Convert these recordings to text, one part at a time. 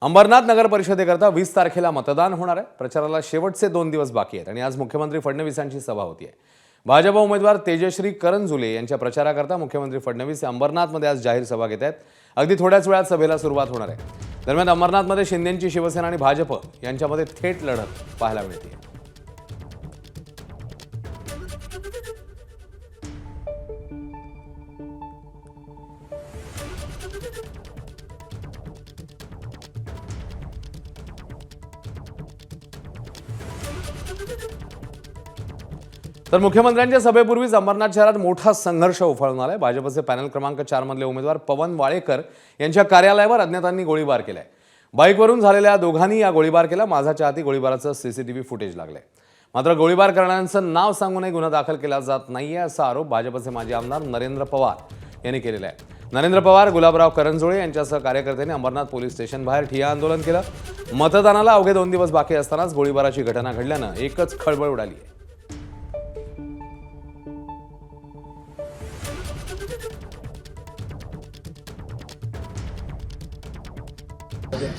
अंबरनाथ नगर परिषदेकरता 20 तारखेला मतदान होणार आहे। प्रचाराला शेवटचे 2 दिवस बाकी आहेत आणि आज मुख्यमंत्री फडणवीसांची सभा होतीये। भाजप उमेदवार तेजश्री करंजुले यांच्या प्रचाराकरता मुख्यमंत्री फडणवीस अंबरनाथमध्ये आज जाहीर सभा घेत आहेत। अगदी थोड्याच वेळात सभेला सुरुवात होणार आहे। दरम्यान अंबरनाथमध्ये शिंदेंची शिवसेना आणि भाजप यांच्यामध्ये थेट लढत पाहायला मिळते। तर मुख्यमंत्र्यांच्या सभेपूर्वीच अंबरनाथ शहरात मोठा संघर्ष उफाळून आलाय। भाजपचे पॅनल क्रमांक 4 मधले उमेदवार पवन वाळेकर यांच्या कार्यालयावर अज्ञातांनी गोळीबार केलाय। बाईकवरून झालेल्या दोघांनी या गोळीबार केला। माझाच्या हाती गोळीबाराचं सीसीटीव्ही फुटेज लागलंय। मात्र गोळीबार करणाऱ्यांचं नाव सांगूनही गुन्हा दाखल केला जात नाहीये असा आरोप भाजपचे माजी आमदार नरेंद्र पवार यांनी केलेला आहे। नरेंद्र पवार, गुलाबराव करंजोळे यांच्यासह कार्यकर्त्यांनी अंबरनाथ पोलीस स्टेशन बाहेर ठिय्या आंदोलन केलं। मतदानाला अवघे 2 दिवस बाकी असतानाच गोळीबाराची घटना घडल्यानं एकच खळबळ उडाली आहे।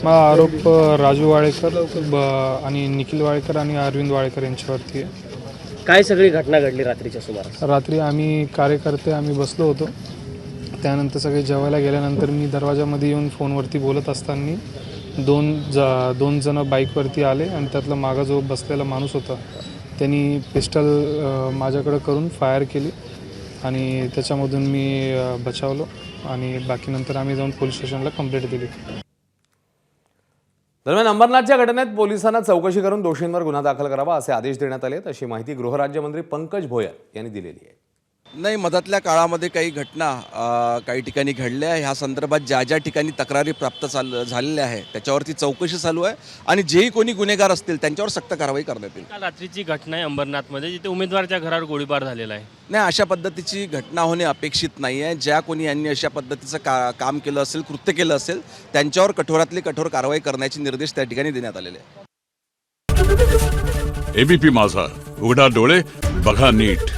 हा आरोप राजू वाळेकर आणि निखिल वाळेकर आणि अरविंद वाळेकर यांच्यावरती आहे। काय सगळी घटना घडली रात्रीच्या सुमारास? रात्री आम्ही कार्यकर्ते बसलो होतो। त्यानंतर सगळे जेवायला गेल्यानंतर मी दरवाजामध्ये येऊन फोनवरती बोलत असताना दोन जण बाईकवरती आले आणि त्यातला मागा जो बसलेला माणूस होता त्यांनी पिस्टल माझ्याकडे करून फायर केली आणि त्याच्यामधून मी बचावलो आणि बाकी नंतर आम्ही जाऊन पोलीस स्टेशनला कंप्लेंट दिली। दरम्यान अंबरनाथच्या घटनेत पोलिसांना चौकशी करून दोषींवर गुन्हा दाखल करावा असे आदेश देण्यात आले। अशी माहिती गृहराज्यमंत्री पंकज भोयर यांनी दिलेली आहे। नाही, मधातल्या काळामध्ये काही घटना काही ठिकाणी घडल्या ह्या संदर्भात ज्या ठिकाणी तक्रारी प्राप्त झालेल्या आहे त्याच्यावरती चौकशी चालू आहे आणि जेही कोणी गुन्हेगार असतील त्यांच्यावर सक्त कारवाई करण्यात येईल। काल रात्रीची घटना आहे अंबरनाथमध्ये जिथे उमेदवाराच्या घरावर गोळीबार झालेला आहे। नाही, अशा पद्धतीची घटना होणे अपेक्षित नाही आहे। ज्या कोणी यांनी अशा पद्धतीचं काम केलं असेल, कृत्य केलं असेल त्यांच्यावर कठोरातली कठोर कारवाई करण्याचे निर्देश त्या ठिकाणी देण्यात आलेले आहेत। एबीपी माझा, उघडा डोळे बघा नीट।